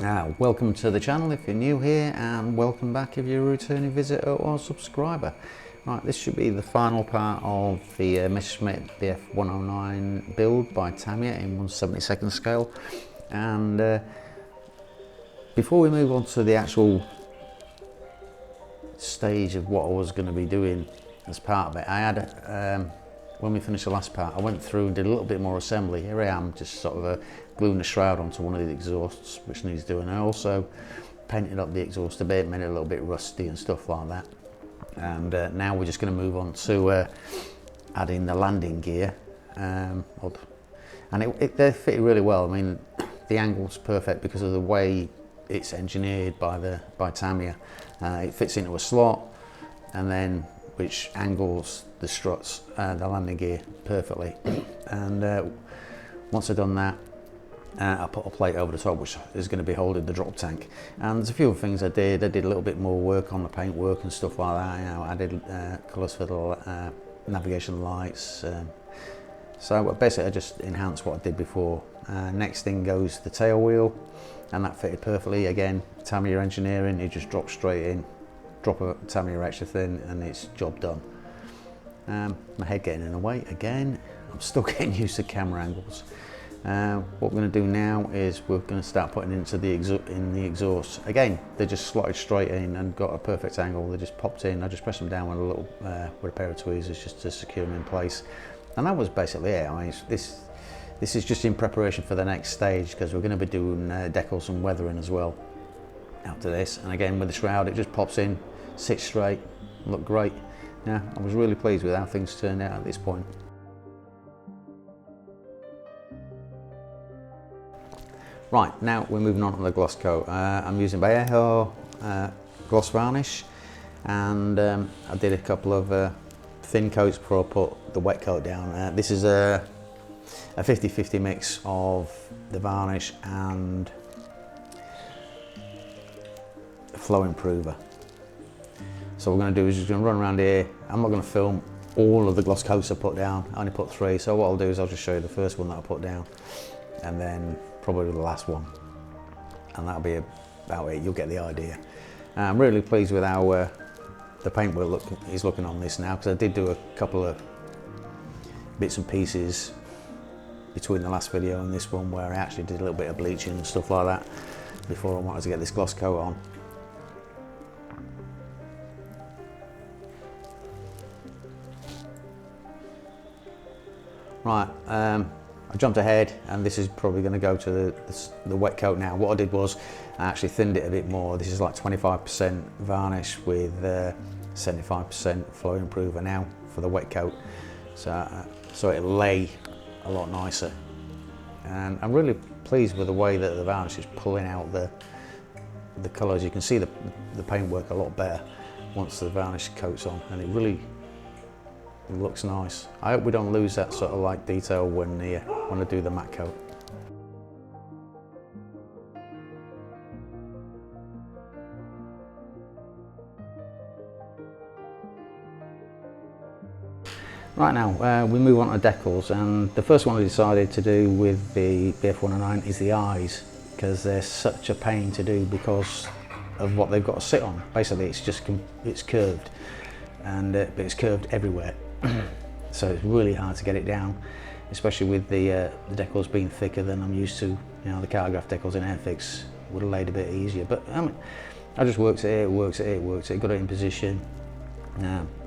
Welcome to the channel if you're new here, and welcome back if you're a returning visitor or subscriber. Right, this should be the final part of the Messerschmitt BF109 build by Tamiya in 1/72nd scale. And before we move on to the actual stage of what I was going to be doing as part of it, I had when we finished the last part, I went through and did a little bit more assembly. Here I am, just sort of gluing the shroud onto one of the exhausts, which needs doing. I also painted up the exhaust a bit, made it a little bit rusty and stuff like that. And now we're just going to move on to adding the landing gear. And they fit really well. I mean, the angle's perfect because of the way it's engineered by Tamiya. It fits into a slot, and then which angles the struts, the landing gear perfectly. And once I've done that, I put a plate over the top which is going to be holding the drop tank. And there's a few other things I did. I did a little bit more work on the paint work and stuff like that. You know, I did colours for the navigation lights. So basically I just enhanced what I did before. Next thing goes the tail wheel, and that fitted perfectly. Again, Tamiya engineering, it just drops straight in. Drop a Tamiya extra thin and it's job done. My head getting in the way again. I'm still getting used to camera angles. What we're going to do now is we're going to start putting into the exhaust. Again, they just slotted straight in and got a perfect angle. They just popped in. I just pressed them down with a little with a pair of tweezers just to secure them in place. And that was basically it. I mean, this is just in preparation for the next stage, because we're going to be doing decals and weathering as well after this. And again, with the shroud, it just pops in, sits straight, look great. Yeah, I was really pleased with how things turned out at this point. Right, now we're moving on to the gloss coat. I'm using Vallejo gloss varnish, and I did a couple of thin coats before I put the wet coat down. This is a 50-50 mix of the varnish and flow improver. So what we're going to do is just going to run around here. I'm not going to film all of the gloss coats I put down. I only put 3. So what I'll do is I'll just show you the first one that I put down, and then probably the last one, and that'll be about it. You'll get the idea. I'm really pleased with how the paintwork is looking on this now, because I did do a couple of bits and pieces between the last video and this one where I actually did a little bit of bleaching and stuff like that before I wanted to get this gloss coat on. Right, I jumped ahead, and this is probably going to go to the wet coat now. What I did was I actually thinned it a bit more. This is like 25% varnish with 75% flow improver now for the wet coat, so it'll lay a lot nicer. And I'm really pleased with the way that the varnish is pulling out the colours. You can see the paintwork a lot better once the varnish coat's on, and it really looks nice. I hope we don't lose that sort of like detail when I do the matte coat. Right, now we move on to decals, and the first one I decided to do with the BF109 is the eyes, because they're such a pain to do because of what they've got to sit on. Basically it's curved, and but it's curved everywhere. So it's really hard to get it down, especially with the decals being thicker than I'm used to. You know, the Cartograph decals in Airfix would have laid a bit easier, but I mean, I just worked it, got it in position,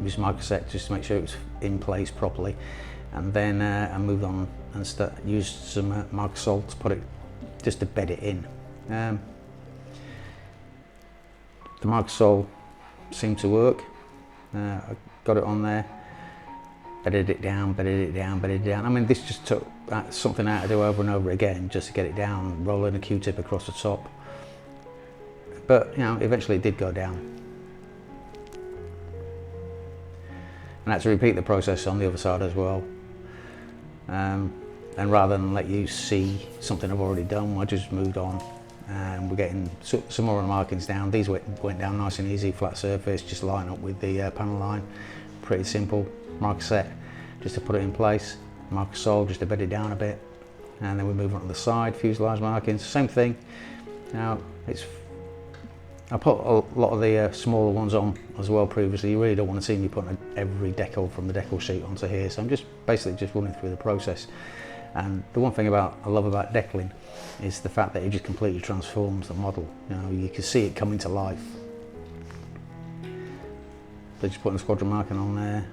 used microset just to make sure it was in place properly, and then I moved on and used some Microsol to put it, just to bed it in. The Microsol seemed to work. I got it on there, bedded it down, bedded it down, bedded it down. I mean, this just took something I had to do over and over again just to get it down, rolling a Q-tip across the top. But, you know, eventually it did go down. And I had to repeat the process on the other side as well. And rather than let you see something I've already done, I just moved on. And we're getting some more of the markings down. These went down nice and easy, flat surface, just line up with the panel line. Pretty simple. Microset just to put it in place, Microsol just to bed it down a bit, and then we move on to the side, fuselage markings, same thing, Now, I put a lot of the smaller ones on as well previously. You really don't want to see me putting every decal from the decal sheet onto here, so I'm just basically just running through the process. And the one thing I love about decaling is the fact that it just completely transforms the model. You know, you can see it coming to life. So just putting a squadron marking on there.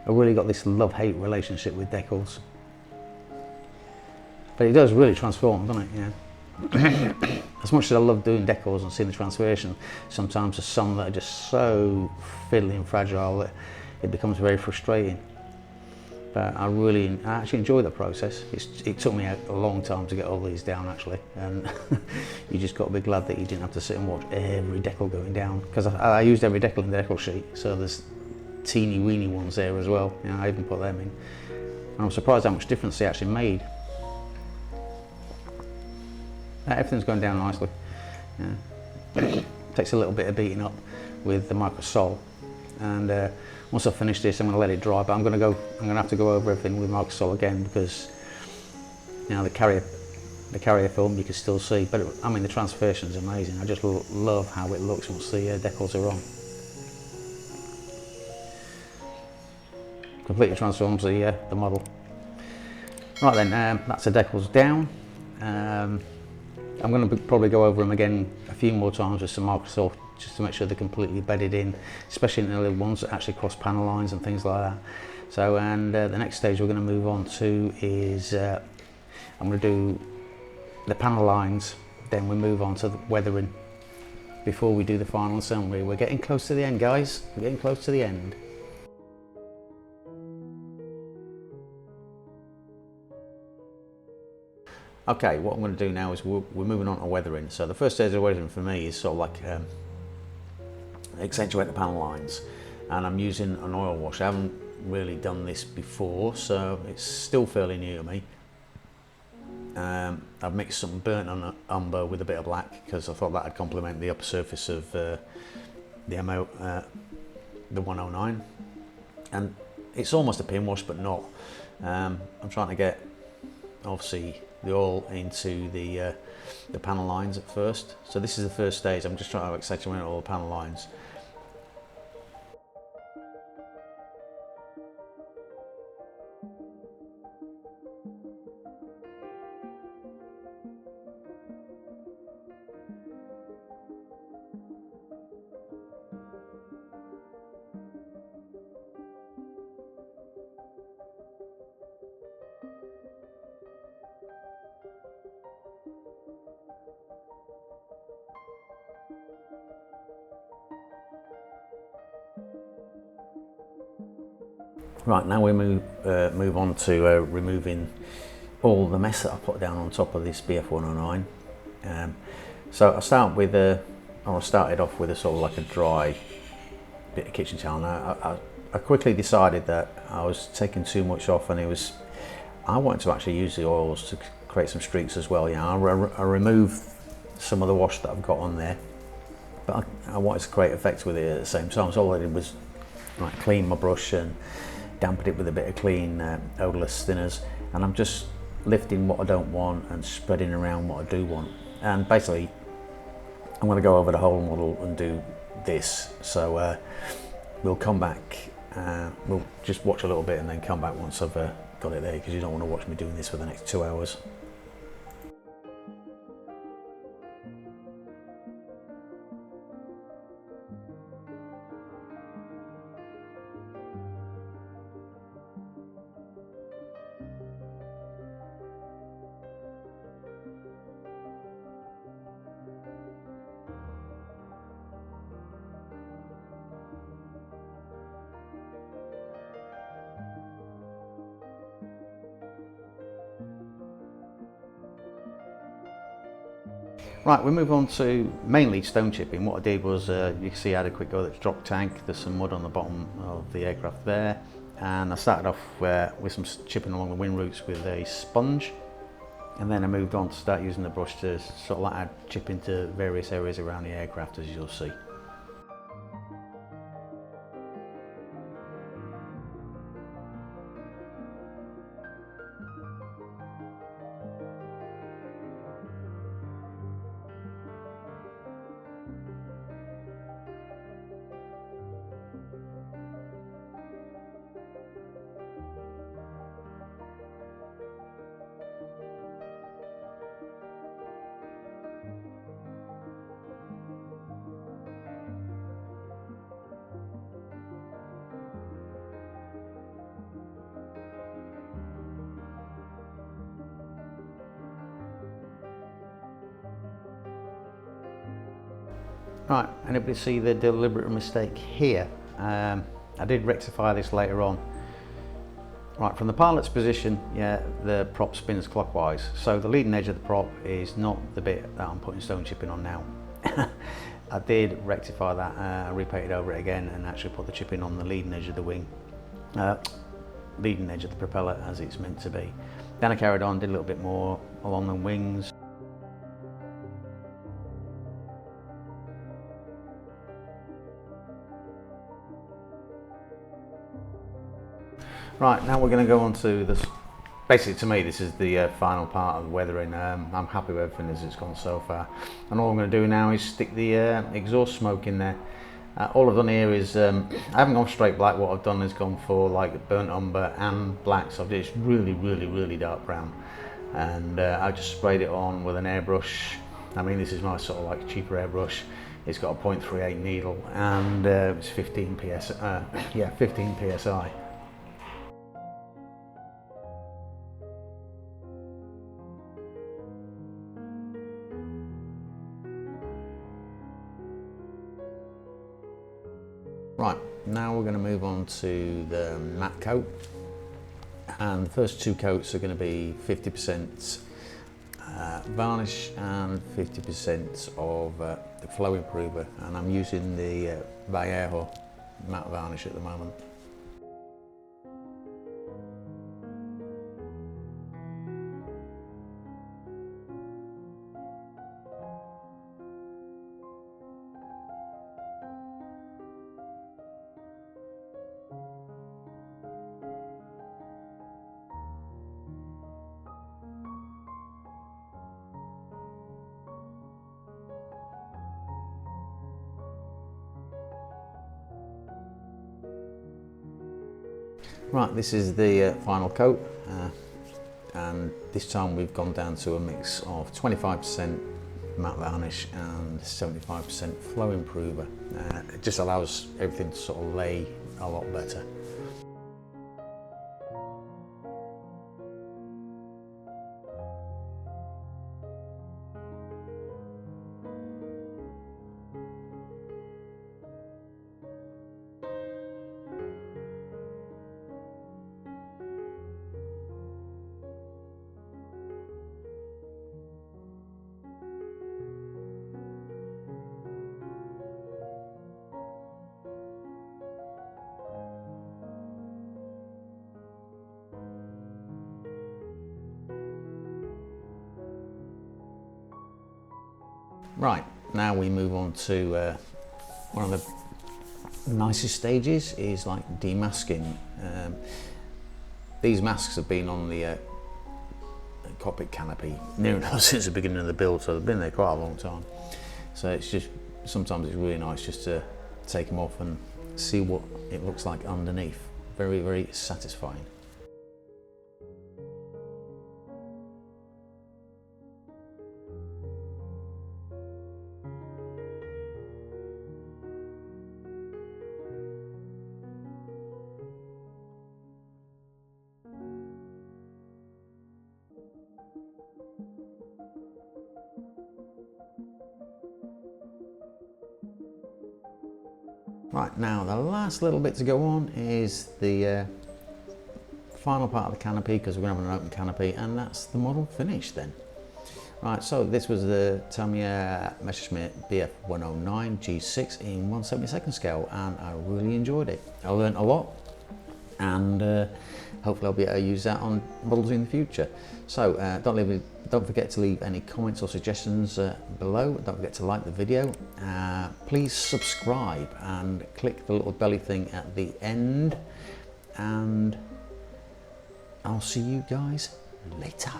I've really got this love-hate relationship with decals. But it does really transform, doesn't it? Yeah. As much as I love doing decals and seeing the transformation, sometimes there's some that are just so fiddly and fragile that it becomes very frustrating. But I actually enjoy the process. It took me a long time to get all these down actually, and you just got to be glad that you didn't have to sit and watch every decal going down, because I used every decal in the decal sheet, so there's teeny weeny ones there as well. You know, I even put them in, and I'm surprised how much difference they actually made. Everything's going down nicely. Yeah. Takes a little bit of beating up with the microsol, and once I've finished this, I'm going to let it dry. But I'm going to have to go over everything with microsol again, because you know the carrier film you can still see. But I mean, the transformation is amazing. I just love how it looks once the decals are on. Completely transforms the model. Right then, that's the decals down. I'm going to probably go over them again a few more times with some microsol, just to make sure they're completely bedded in, especially in the little ones that actually cross panel lines and things like that. So, and the next stage we're going to move on to is I'm going to do the panel lines, then we move on to the weathering before we do the final assembly. We're getting close to the end, guys. We're getting close to the end. Okay, what I'm going to do now is we're moving on to weathering. So the first stage of weathering for me is sort of like accentuate the panel lines, and I'm using an oil wash. I haven't really done this before, so it's still fairly new to me. I've mixed some burnt umber with a bit of black because I thought that would complement the upper surface of the 109, and it's almost a pin wash but not. I'm trying to get obviously the oil into the panel lines at first. So this is the first stage. I'm just trying to accentuate all the panel lines. Right, now we move on to removing all the mess that I put down on top of this BF109. So I started off with a sort of like a dry bit of kitchen towel. Now I quickly decided that I was taking too much off, and I wanted to actually use the oils to create some streaks as well. You know, I removed some of the wash that I've got on there, but I wanted to create effects with it at the same time. So all I did was like clean my brush and dampened it with a bit of clean odorless thinners, and I'm just lifting what I don't want and spreading around what I do want. And basically I'm going to go over the whole model and do this. So we'll come back, we'll just watch a little bit and then come back once I've got it there, because you don't want to watch me doing this for the next 2 hours. Right, we move on to mainly stone chipping. What I did was, you can see I had a quick go at the drop tank. There's some mud on the bottom of the aircraft there, and I started off with some chipping along the wind roots with a sponge, and then I moved on to start using the brush to sort of like add chip into various areas around the aircraft, as you'll see. Right, anybody see the deliberate mistake here? I did rectify this later on. Right, from the pilot's position, yeah, the prop spins clockwise. So the leading edge of the prop is not the bit that I'm putting stone chipping on now. I did rectify that, I repainted over it again and actually put the chipping on the leading edge of the wing. Leading edge of the propeller as it's meant to be. Then I carried on, did a little bit more along the wings. Right, now we're going to go on to this. Basically, to me, this is the final part of the weathering. I'm happy with everything as it's gone so far. And all I'm going to do now is stick the exhaust smoke in there. All I've done here is, I haven't gone straight black. What I've done is gone for like burnt umber and black. So I've just really dark brown. And I just sprayed it on with an airbrush. I mean, this is my sort of like cheaper airbrush. It's got a 0.38 needle and it's 15 psi. Right, now we're going to move on to the matte coat, and the first two coats are going to be 50% varnish and 50% of the flow improver, and I'm using the Vallejo matte varnish at the moment. Right, this is the final coat, and this time we've gone down to a mix of 25% matte varnish and 75% flow improver. It just allows everything to sort of lay a lot better. Right, now we move on to one of the nicest stages is like demasking. These masks have been on the cockpit canopy near enough since the beginning of the build, so they've been there quite a long time. So it's just, sometimes it's really nice just to take them off and see what it looks like underneath. Very satisfying. Right, now the last little bit to go on is the final part of the canopy, because we're going to have an open canopy, and that's the model finished then. Right, so this was the Tamiya Messerschmitt BF109 G6 in 1/72 scale, and I really enjoyed it. I learned a lot, and hopefully I'll be able to use that on models in the future. So don't forget to leave any comments or suggestions below. Don't forget to like the video. Please subscribe and click the little belly thing at the end, and I'll see you guys later.